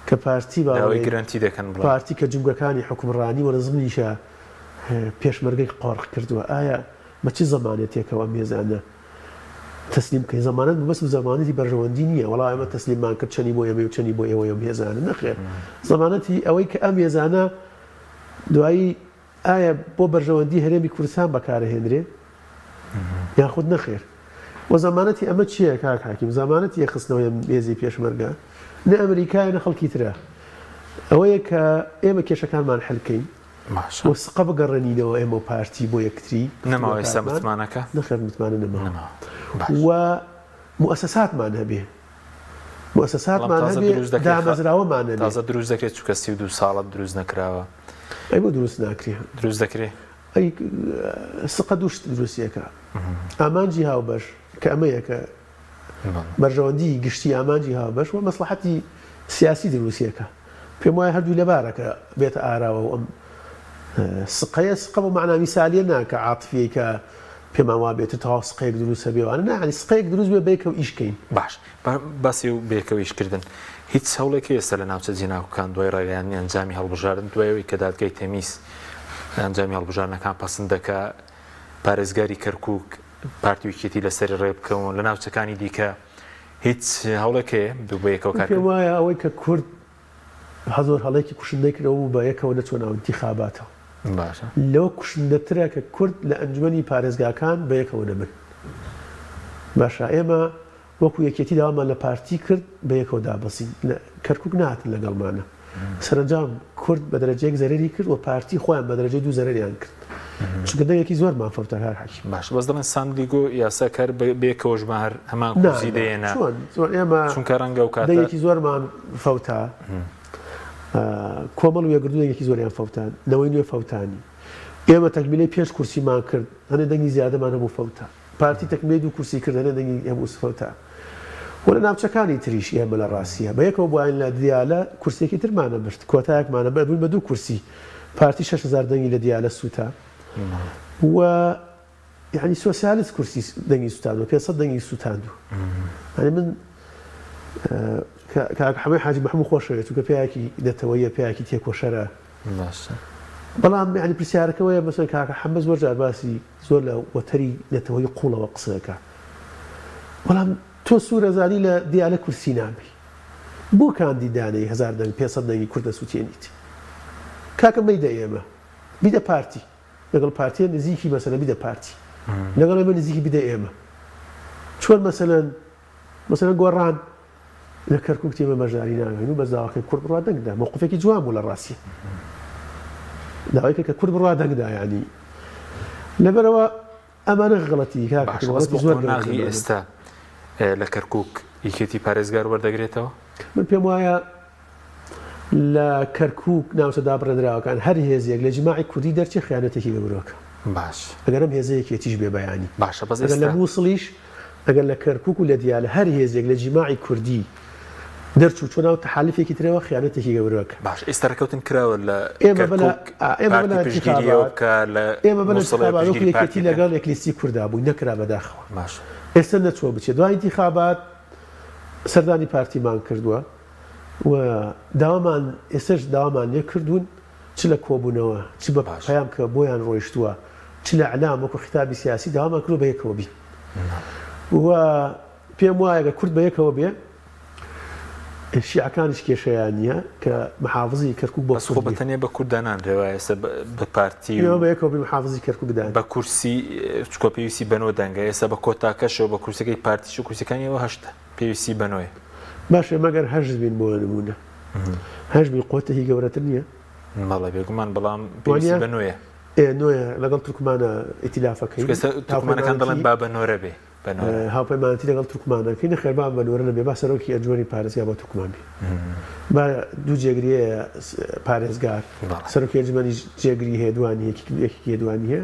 کە پارتی باوەی گرنتی دەکەن پارتی کە جنگەکانی حکومڕانی وە نزمنیشە پێشمەرگەی قۆڕق کردووە ئایا بە چی زەمانێتێکەوە مێزانە تەسلیم کەی زەمانەت بەس زەمانەتی بەرژەوەندی نییە وەڵام ئێمە تەسلیممان کرد چەنی بۆ ئێمە و چەنی بۆ ئێوە هێزانە نەخێر زەمانەتی ئەوەی کە ئەم هێزانە دوایی ئایا بۆ بەرژەوەندی هەرێمی کوردستان بەکارەهێنرێ یاخود نەخێر وە زەمانەتی ئەمە چییە کاک حاکیم زەمانەتی یەخستنەوەی هێزی پێشمەرگە نە ئەمریکای نە خەڵکی ترە ئەوەیە کە ئێمە کێشەکانمان حەلکەین و سقە بگەڕێنینەوە ئێمە و پارتی بۆ یەکتری نەماوە ئێستا متمانەکە نەخێر متمانە نەماوە و مؤسساتمان هەبێ مؤسساتمان هەبێ دامەزراوەمان هەبێ تازە دروست دەکرێت چونکە 32 ساڵە دروست نەکراوە ئەی بۆ دروست ناکرێ دروست دەکرێت ئەی سقە دووشت دروستیەکە ئامانجی هاوبەش کە ئەمەیەکە بەرژەوەندی گشتی ئامانجی هاوبەش و مەسلحەتی سیاسی دروستیەکە پێم وایە هەردوو لەبارەکە بێتە ئاراوە و ئەم سقەیە سقە بۆ معنای میسالیە ناکە عاتفیەی کە پێمان وا بێتە تەواو سقەیەک دروست بێوانە نانی سقەیەک دروست بێ بێکەوە ئیشکەین باش باسی و بێکەوە ئیشکردن هیچ هەوڵێکی ئێستا لە ناوچە جێناوەکان دوای ڕێگەیانی ئەنجامی هەڵبژاردن دوایەوەی کە دادگای تەمیز ئەنجامی هەڵبژاردنەکان پەسەند دەکا پارێزگاری کەرکووک پارتی ویکێتی لەسەر ڕێ بکەون لە ناوچەکانی دیکە هیچ هەوڵێکێ بۆ یەکەوە کار پێم وایە ئەوەی کە کورد زۆر هەڵێکی کوشندەی کردەوە و بە یەکەوە نەچوە ناو انتیخاباتەوە باشە لەوە کوشندەترە کە کورد لە ئەنجومەنی پارێزگاکان بە یەکەوە نەبن باشە ئێمە وەکو یەکێتی داوامان لە پارتی کرد بە یەکەوە دابەسین کەرکووک نهاتن لەگەڵمانە سەرنجام کورد بە دەرەجەیەک زەرری کرد و پارتی خۆیان بە دەرەجەی دوو زەرریان کرد چونکە دەیەکی زۆرمان فەوتە هەر حەکیم باش بەس دەڵێن ساندیگۆ یاساکار بێکەوە ژمار هەمان کوزی دێنە ئێمە چونکە ڕەنگە و کاتە دەیەکی زۆرمان فەوتە کۆمەڵ و یەکگردوونێکی زۆریان فەوتان نەوەی نوێ فەوتانی ئێمە تەکمیلەی 5 کورسیمان کرد هەنێ دەنگی زیادەمان هەبوو فەوتە پارتی تەکمیلەی 2 کورسی کرد هەنێ دەنگی هەبوو فەوتە و لە ناوچەکانی تریش ئێمە لە ڕاستیە بە یەکەوە بۆین لە دیالە کورسێکی ترمانە برد کۆتایەکمانە بەبووین بە 2 کورسی پارتی 6,000 دەنگی لە دیالە سووتە و یعنی سۆسیالیست کورسی دەنگی سووتاند و 500 دەنگی سووتاندوو هەنێ من حمەی حاجی محمود خۆشەوێت چونکە پیاکی دەتەوەیە پیاکی تێکۆشەرە بەڵام یعنی پرسیارەکەوەیە مەسەڵەن کاکە حەمە زۆر جار باسی زۆر لە وەتەری نەتەوەی قوڵەوە قسەکە بەڵام تۆ سوورەزانی لە دیالە کورسی نابی بۆ کاندیدانەی 1000 دەنگ 500 دەنگی کوردە سووتێنیت کاکە مەیدە ئێمە بیدە پارتی لەگەڵ پارتیە نزیکی مەسەلە بیدە پارتی لەگەڵ ئێمە نزیکی بیدە ئێمە چۆن مەسەلەن گۆڕان لە کەرکووک تێمە بەژاری ناوێن و بەزاواکەی کورد بڕوا دەنگدا مووقفێکی جوان بوو لە ڕاستی داوایکە کە کورد بڕوا دەنگدا ینی لەبەرەوە ئەمانە غەڵەتی زۆر ناغی ئێستا لە کەرکووک یەکێتی پارێزگار وەردەگرێتەوە من پێم وایە لە کەرکووک ناوچە دابڕێنراوەکان هەر هێزیەک لە جماعی کوردی دەرچی خیانەتێکی گەورەکە باش ئەگەرم هێزەیەکێتیش بێ بەیانی باشە بەس لە مووسڵیش ئەگەر لە کەرکووک و لە دیالە هەر هێزێک لە جیماعی کوردی دەرچوو چۆن ناو تەحالیفێکی ترەوە خیانەتێکی گەورەکە باش ئێستا ڕێکەوتن کراوە لە ئێمە بەلایەتی لەگەڵ یەکلیستی کووردا بووی نەکرا بەداخەوە باش ئێستا نەچوە بچێت دوای انتیخابات سەردانی پارتیمان کردووە و داوامان ئێستش داوامان لێ کردوون چ لە کۆبوونەوە چ بە پەیام کە بۆیان ڕۆیشتووە چ لە ئەعلام وەکو خیتابی سیاسی داوامان کردو بە یەکەوە بین و پێم وایە کورد بە یەکەوە بێ شیعەکانیش کێشەیان نییە کە محافزی کەرکووک بۆ بەس خۆ بەتەنێ بە کوردانان ڕێوایە بە پارتی بە یەکەوە بێ محافزی کەرکووک بدان بە کورسی چکۆ پێویستی بنەوە دەنگە ئێستا بە کۆتاکەشەوە بە کورسەکەی پارتیش و کورسەکانیەوە هەشتە پێویستی بنەوەی باشە مەگەر هەژ بین بۆ نمونە هەژ بین قۆتەهی گەورەتر نییە مەڵە بێگومان بەڵام پێویستی بنوێە نوێ لەگەڵ تورکمانە ئیتیلافەکەی تورکمانەکان دەڵێن با بنۆرە بێ هاوپەیمانەتی لەگەڵ تورکمانەکەی نەخێربان بنۆرە نەبێ با سەرۆکی ئەنجومەنی پارێزگا بۆ تورکمان بێ با دوو جێگریەیە پارێزگار سەرۆکی ئەنجومەنی جێگری هەیە دوانی یەکێکی دوانی هەیە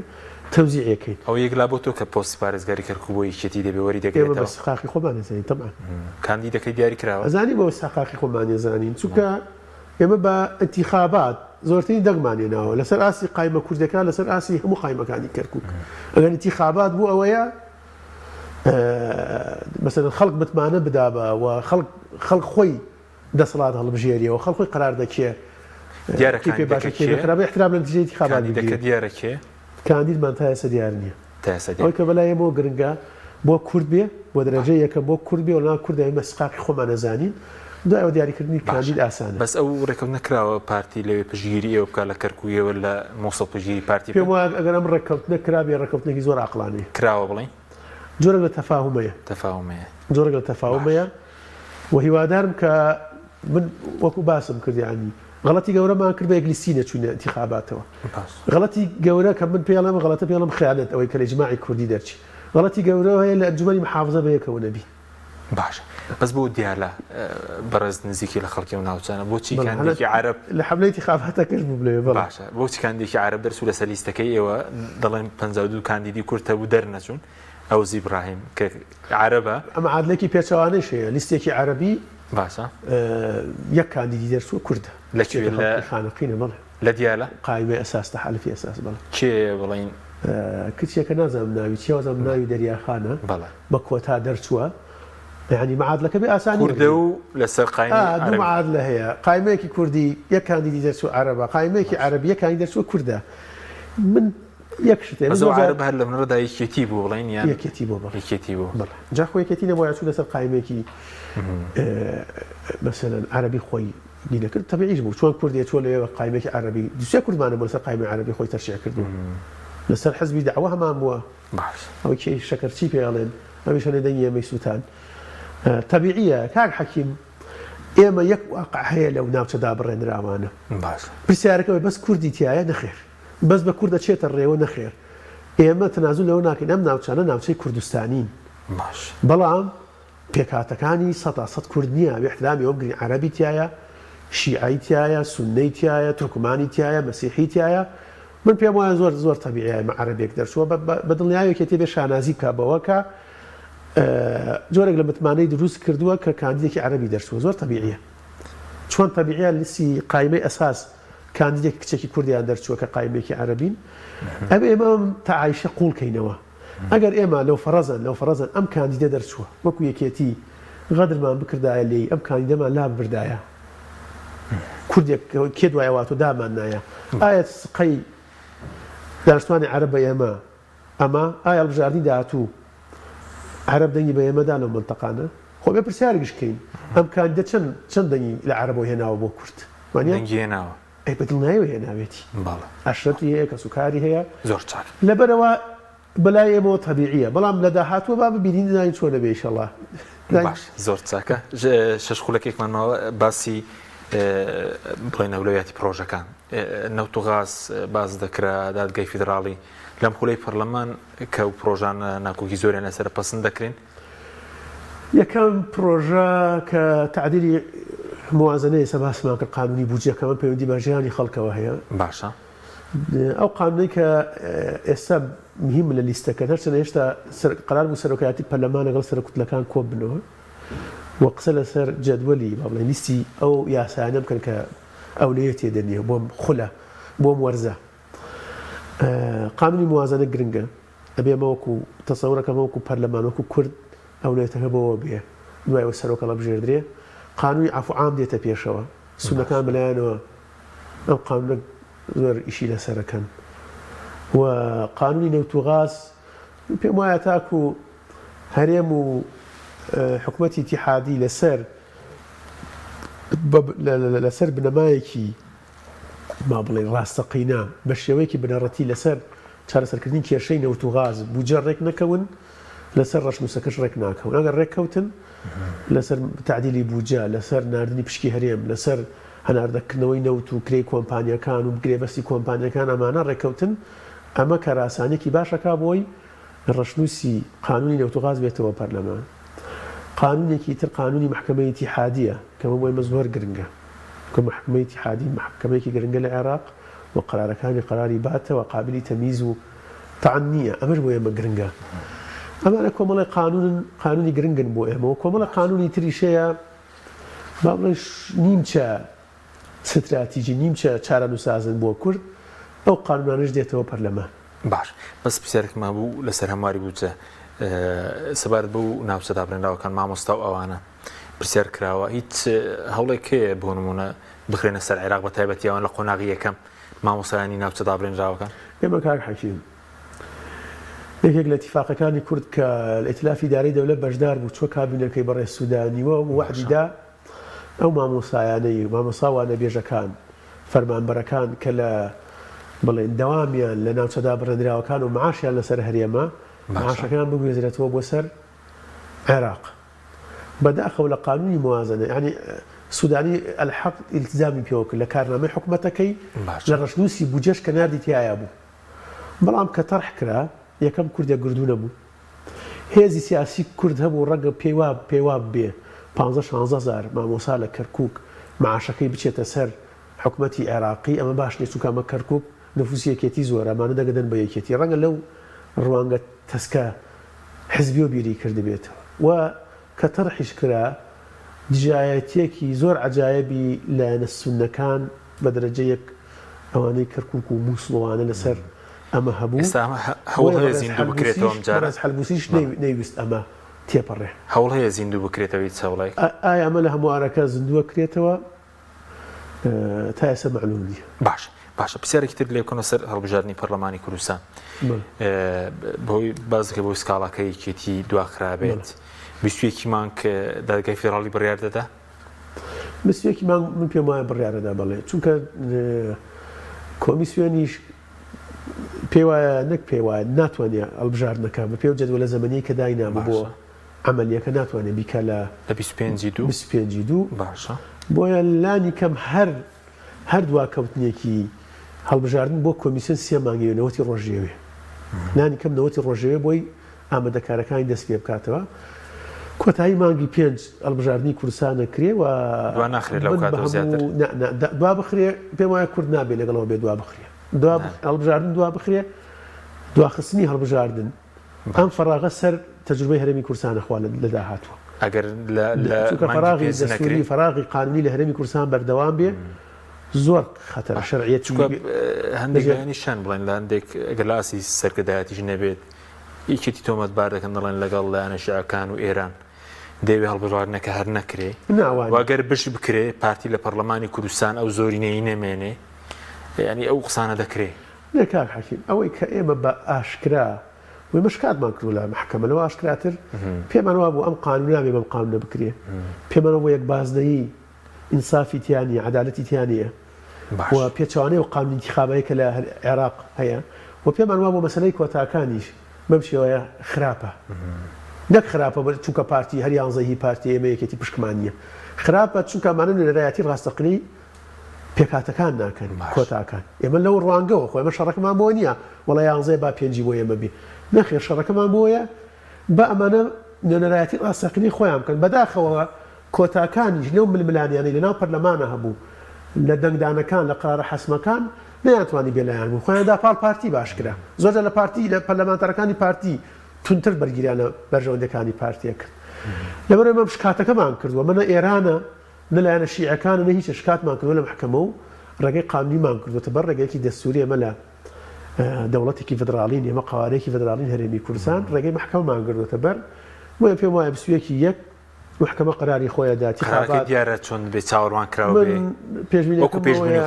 تەوزیعەکەین ئەو یەکلا بۆ تۆ کە پۆست پارێزگاری کەرکووک بۆ یەکێتی دەبێ وەری دەگرێتەوە بە سەقاقی خۆمان نەزانین تەبعا کاندیدەکەی دیاری کراوە ئەزانی بۆ سەقاقی خۆمان نەزانین چونکە ئێمە بە انتخابات زۆرترین دەگمانێناوە لەسەر ئاسی قایمە کوردەکان لەسەر ئاسی هەموو قایمەکانی کەرکووک ئەگەر انتخابات بوو ئەوەیە مثلا خەڵک متمانە بدابە و خەڵک خۆی دەسەڵات هەڵبژێریەوە خەڵک خۆی قرار دەکێ دیارەکە باشە خراپ احترام لە نتیجەی انتخابات دەکە دیارەکێ کاندیدمان تا ئێستا دیار نییە ئەوەی کە بەلای ئێمەوە گرنگە بۆ کورد بێ بۆ دەرەجەی یەکە بۆ کورد بێ و لەناو کوردە ئێمە سقاقی خۆمان نەزانین دوای ئەوە دیاریکردنی کاندید ئاسانە بەس ئەو ڕێکەوت نەکراوە پارتی لەوێ پشگیری ئێوە بکات لە کەرکوویەوە لە مۆسڵ پشگیری پارتی پێم وایە ئەگەر ئەم ڕێکەوت نەکرا بێ ڕێکەوتنێکی زۆر عەقڵانەیە کراوە بڵێن جۆرێک لە تەفاهومەیە جۆرێک لە تەفاهومەیە و هیوادارم کە من وەکو باسم کرد یعنی غەڵەتی گەورەمان کرد بە یەکلیستی نەچوونە انتخاباتەوە غەڵەتی گەورە کە من پێڵم غەڵەتە پێڵم خیانەت ئەوەی کە لە جماعی کوردی دەرچی غەڵەتی گەورە هەیە لە ئەنجومەنی محافزە بە یەکەوە نەبی باشە بەس بۆ دیالە بەڕێز نزیکی لە خەڵکی و ناوچانە بۆچی کاندێکی عەرەب لە حملەی انتخاباتەکەش بوو بڵێ باشە بۆچی کاندێکی عەرەب دەرچوو لەسەر لیستەکەی ئێوە دەڵێن 52 کاندیدی کورد هەبوو دەرنەچوون ئەو زیبراهیم کە عەرەبە ئەمە عادلێکی پێچەوانەیش هەیە لیستێکی عەرەبی باشە یەک کاندیدی دەرچووە کوردە لەکوێ لە خانەقینە بڵێ لە دیالە قایمەی ئەساس تەحالفی ئەساس بڵێ کێ بڵین کچێکە نازانم ناوی چیازم ناوی دەریاخانە بە کۆتا دەرچووە يعني معادلەکە بێ ئاسانی کوردە و لەسەر قایمە دوو معادلە هەیە قایمەیەکی کوردی یەک کاندیدی دەرچووە عەرەبە قایمەیەکی عەرەبی یەک کاندیدی دەرچووە کوردە من یەک شتێ بەس ئەو عەرەب هەر لە منڕەدا یەکێتی بوو بڵێن یان یەکێتی بوو یەکێتی بوو جا خۆ یەکێتی نەبووە چوو لەسەر قایمێکی مثلا عەرەبی خۆی بینەکرد تەبیعیش بوو چۆن کوردی چۆن لەوێ قایمێکی عەرەبی دووسێ کوردمانە بۆ لەسەر قایمەی عەرەبی خۆی تەرشیع کردووە لەسەر حەزبی داوا هەمان بووە ئەوەی کێ شەکەرچی پێڵێن ئەویش هەنێ دەنگی ئێمەی سووتان طبيعية كاك حكيم إما يك واقع هي لو ناوتة دابرين رامانة برسيارك بس كردي تيايا نخير بس بكردة شيت الريو نخير إما تنازل لو ناكن أم ناوتة ناوتة كردستانيين بلام بيكاتكاني سطا سط كردنيا باحترامي وبقري عربي تيايا شيعي تيايا سني تيايا تركماني تيايا مسيحي تيايا من بيامو زور طبيعي مع عربي يقدر شو بدل نهاية كتير شانازي كابوكا جۆرێک لە متمانەی دروست کردووە کە کاندیدێکی عەرەبی دەرچووە زۆر طبیعیە چۆن طبیعیە لیستی قایمەی ئەساس کاندیدێک کچێکی کوردیان دەرچووە کە قایمێکی عەرەبین ئەبێ ئێمە تەعایشە قوڵکەینەوە ئەگەر ئێمە لەو فەرەزەن ئەم کاندیدە دەرچووە وەکو یەکێتی غەدرمان بکردایە لێی ئەم کاندیدەمان لا ببردایە کوردێک کێ دوایەواتۆ دامان نایە ئایا سقەی دانیشتوانی عەرەب بە ئەمە ئایا هەڵبژاردننی داهاتوو عرب دەنگی بە ئێمەدا لەو منتەقانە خۆ بێ پرسیارێکشکەین ئەم کاندیدە چەند دەنگی لە عەرەبەوە هێناوە بۆ کورد هێناوە ئەی بەدڵ نایەوە هێناوێتی عەشرەتی هەیە کە سوکاری هەیە زۆر چاک لەبەرەوە بەلای ئێمەوە طبیعیە بەڵام لە داهاتووە با ببینین دەزانین چۆنە بێ ئینشەڵڵا باش زۆر چاکە شەش خولەکێکمان ماوە باسی بڵێن ئەولویەتی پرۆژەکان نەوت و غاز باز دەکرا دادگای فیدراڵی لەم خولەی پەرلەمان کە و پرۆژانە ناکۆکی زۆریان لەسەر پەسەند دەکرێن یەکەم پرۆژە کە تعدیلی موازنەیە ئێستا باسمان کرد قانونی بودجەکەمان پەیوەندی بە ژیانی خەڵکەوە هەیە باشە ئەو قانونی کە ئێستا مهم لە لیستەکە هەرچەندە هێشتا قەرار بوو سەرۆکایەتی پەرلەمان لەگەڵ سەرکوتلەکان کۆ بنەوە و قسە لەسەر جەدوەلی با بڵێن لیستی ئەو یاسایانە بکەن کە ئەولەیە تێدەنیە بۆم خولە بۆم وەرزە قانونی موازنە گرنگە ئەبێمە وەکو تەسەورەکەمە وەکو پەرلەمان وەکو کورد ئەولێتەکە بەوە بێ دوایەوە سەرۆکە لە بژێردرێ قانونی عەفو عام دێتە پێشەوە سونەکان بلایەنەوە ئەم قانونە زۆر ئیشی لەسەرەکەن و قانونی نەوت و غاز پێم وایە تاکو هەرێم و حکوومەتی اتحادی لەسەر بنەمایەکی ما بڵێ ڕاستەقینە بە شێوەیەکی بنەڕەتی لەسەر چارەسەرکردنی کێشەی نەوت و غاز بوجە ڕێک نەکەون لەسەر ڕەشنووسەکەش ڕێک ناکەون ئەگەر ڕێککەوتن لەسەر تعدیلی بوجە لەسەر ناردنی پشکی هەرێم لەسەر هەناردەکردنەوەی نەوت و کرێی کۆمپانیەکان و گرێبەستی کۆمپانیەکان ئەمانە ڕێککەوتن ئەمە کەراسانێکی باشەکە بۆی ڕەشنووسی قانونی نەوت و غاز بێتەوە پەرلەمان قانونێکی تر قانونی محکمەی اتحادیە کەمە بۆی مە زۆر گرنگە کە محکمەی اتحادی محکمەیەکی گرنگە لە عێراق و قرارەکانی قراری باتەوە قابلی تەمیز و تەعەن نییە ئەمەش بۆ ئێمە گرنگە ئەمانە کۆمەڵی قانونی گرنگن بۆ ئێمەوە کۆمەڵە قانونی تریشەیە با بڵێ نیمچە ستراتیژی نیمچە چارەنووسازن بۆ کورد ئەو قانونانش دێتەوە پەرلەمان باش بەس پرسیارێکمان بوو لەسەر هەمواری بووچە سەبارەت بوو ناوچە دابڕێنراوەکان مامۆستا و ئەوانە پرسیار کراوە هیچ هەوڵێک هەیە بۆ نمونە بخرێنە سەر عێراق بە تایبەتی ئەوان لە قۆناغی یەکەم مامۆستایانی ناوچە دابڕێنراوەکان ئێمە کاک حەکیم یەکێک لە اتفاقەکانی کورد کە ئیتلافی ئیدارەی دەوڵەت بەشدار بوو چوە کابینەکەی بەڕێز سوودانیوە و وەحدیدا ئەو مامۆسایانەی مامۆساوانە بێژەکان فەرمانبەرەکان کە لە بڵێن دەوامیان لە ناوچە دابڕێنراوەکان و معاشیان لەسەر هەرێمە معاشەکان بگوێزرێتەوە بۆ سەر عێراق بەداخەو لە قانونی موازنە یعنی سوودانی الحەق التزامی پێوە کرد لە کارنامەی حکوومەتەکەی لە ڕەشنووسی بوجەش کە ناردی تایە بوو بەڵام کە تەرح کرا یەکەم کوردە گردوو نەبوو هێزی سیاسی کورد هەبوو ڕەنگە پێوا بێ 15-16 مامۆسا لە کەرکووک معاشەکەی بچێتە سەر حکوومەتی عێراقی ئەمە باش نیە چونکە ئەمە کەرکووک نفوسی یەکێتی زۆر ئەمانە دەگەدەن بە یەکێتی ڕەنگە لەو ڕوانگە تەسکە حزبی و بیری کرد بێتەوە و کە تەرحیش کرا دژایەتێکی زۆر عەجایبی لایەنە سوننەکان بە دەرەجەیەک ئەوانەی کەرکووک و مووسڵوانە لەسەر ئەمە هەبوو هەوڵ هەیە زیندوو بکرێتەوە ئەم جارە هەلبووسیش نەیویست ئەمە تێپەڕێ هەوڵ هەیە زیندوو بکرێتەوە هیچ هەوڵێک ئایا ئەمە لە هەموارەکە زیندووە کرێتەوە تا ئێستا معلوم نییە باشە پرسیارێکی تر لێ بکەنە سەر هەڵبژاردننی پەرلەمانی کوردستان بۆی بازەکە بۆی سکاڵاکەیەکێتی دواخرابێت بیستویەکی مانگ دادگای فێدراڵی بڕیار دەدا بیستویەکی مانگ من پێم وایە بڕیارەدا بەڵێ چونکە کۆمیسیۆنیش پێی وایە نەک پێی وایە ناتوانێت هەڵبژاردنەکە بە پێ جەدوەلە زەمەنی کە داینامە بۆ عملیەکە ناتوانێت بیکە لە 25 باشە بۆیە لانی کەم هەر دواکەوتنێکی هەڵبژاردن بۆ کۆمیسیۆن 3 مانگی نەوەتی ڕۆژێوێ لانی کەم نەوەتی ڕۆژێوێ بۆی ئامادەکارەکانی دەست پێ بکاتەوە کۆتایی مانگی 5 هەڵبژاردننی کوردستان نەکرێ و دوا بخرێ پێم وایە کورد نابێت لەگەڵەوە بێ دوا بخرێ هەڵبژاردن دوا بخرێ دواخستنی هەڵبژاردن ئەم فەراغە سەر تەجروبەی هەرێمی کوردستان نەخوا لە داهاتوە ئەگەر فراغی دەستوری فراغی قانونی لە هەرێمی کوردستان بەردەوام بێ زۆر خەتەرە شەرعیەت هەندێک شان بڵێن لە هەندێک گەلاسی سەرکردایەتیش نەبێت یەکێتی تۆمەتبار دەکەن دەڵێن لەگەڵ لایەنە شیعەکان و ئێران دەیەوێت هەڵبژاردنەکە هەر نەکرێ واگەر بش بکرێ پارتی لە پەرلەمانی کوردستان ئەو زۆرینەی نەمێنێ ینی ئەو قسانە دەکرێ نەکاک حەکیم ئەوەی کە ئێمە بە ئاشکرا وی مشکاتمان کردو لە محکەمەوە ئاشکراتر پێمان وا بوو ئەم قانونامێ بەم قانونە بکرێ پێمانەوە بۆ یەک بازنەیی ئینسافی تیانە عەدالەتی تیانە و پێچوانەی و قانونی انتخابەیە کە لە عێراق هەیە و پێمان وا بۆ مەسەلەی کۆتاکانیش بەم شێوەیە خراپە نەک خراپە چونکە پارتی هەر 11 پارتی ئێمە یەکێتی پشکمان نییە خراپە چونکە ئەمانە لەلایەتی ڕاستەقینەی پێکاتەکان ناکەن کۆتاکان ئێمە لەو ڕوانگەوە خۆ ئێمە شەڕەکەمان بۆ نییە وەڵا 11 با 5 بۆ ئێمە بێ نەخێر شەڕەکەمان بۆیە بە ئەمانە نەنەرایەتی ڕاستەقینەی خۆیان بکەن بەداخەوە کۆتاکانیش لەو ململانیانەی لەناو پەرلەمانە هەبوو لە دەنگدانەکان لە قرارە حەسمەکان نەیانتوانی بێلایەن بوو خۆیاندا پاڵ پارتی باشکرا زۆرجار لە پارتی لە پەرلەمانتەرەکانی پارتی تونتر بەرگریانە بەرژەوەندەکانی پارتیە کرد لەبەر ئێمە شکاتەکەمان کردووە منە ئێرانە نەلایەنە شیعەکانە نە هیچ شکاتمان کردووە لە محکەمە و ڕێگەی قانونیمان کردوتە بەر ڕێگەیەکی دەستوری ئەمە لە دەوڵەتێکی فدراڵین ئێمە قوارەیەکی فدراڵین هەرێمی کوردستان ڕێگەی محکەمەمان کردوتە بەر بۆیە پێم وایە بسوویەکی یەک محکەمە قەراری خۆیە داتی دیارە چۆن بێ چاوەڕوان کراوە پێشبینی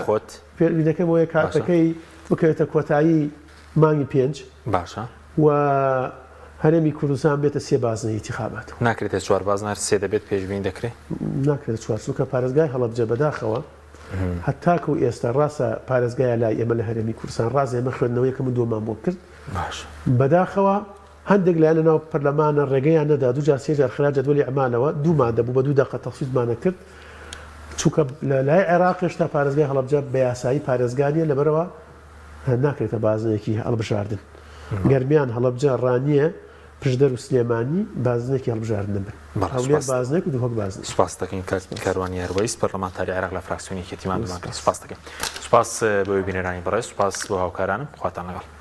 خۆت پێشبینەکەم بۆیە کاتەکەی بکەوێتە کۆتایی مانگی 5 باشە و هەرێمی کوردستان بێتە سێ بازنە ئینتیخابات ناکرێتە چوار بازنار سێ دەبێت پێشبین دەکرێت ناکرێت چوارچووکە پارێزگای هەڵەبجە بەداخەوە هەتاکە و ئێستا ڕاستە پارێزگایە لای ئێمە لە هەرێمی کوردستان ڕاست ئێمە خوێندنەوەیەکەم دۆمان بۆ کرد باش بەداخەوە هەندێک لایەن لەناو پەرلەمانە ڕێگەیان نەدا دوو جار سێجار خراج جەدوەلی ئەمانەوە دوومان دەبوو بە 2 دقە تەخفیفمانە کرد چونکە لە لای عێراق هێشتا پارێزگای هەڵەبجە بە یاسایی پارێزگانیە لەبەرەوە ناکرێتە بازنێکی هەڵبژاردن گەرمیان هەڵەبجە ڕانیە پشدەر و سلێمانی بازنێکی هەڵبژاردن بن هەولێر بازنێک و دووهۆک بازن سپاس دەکەین کاروانی هەروەیس پەرلەمانتاری عێراق لە فراکسیۆنی یەکێتیمان دەمان سپاس دەکەین سپاس بۆ بینەرانی بەڕێز سپاس بۆ هاوکارانم خواتان لەگەڵ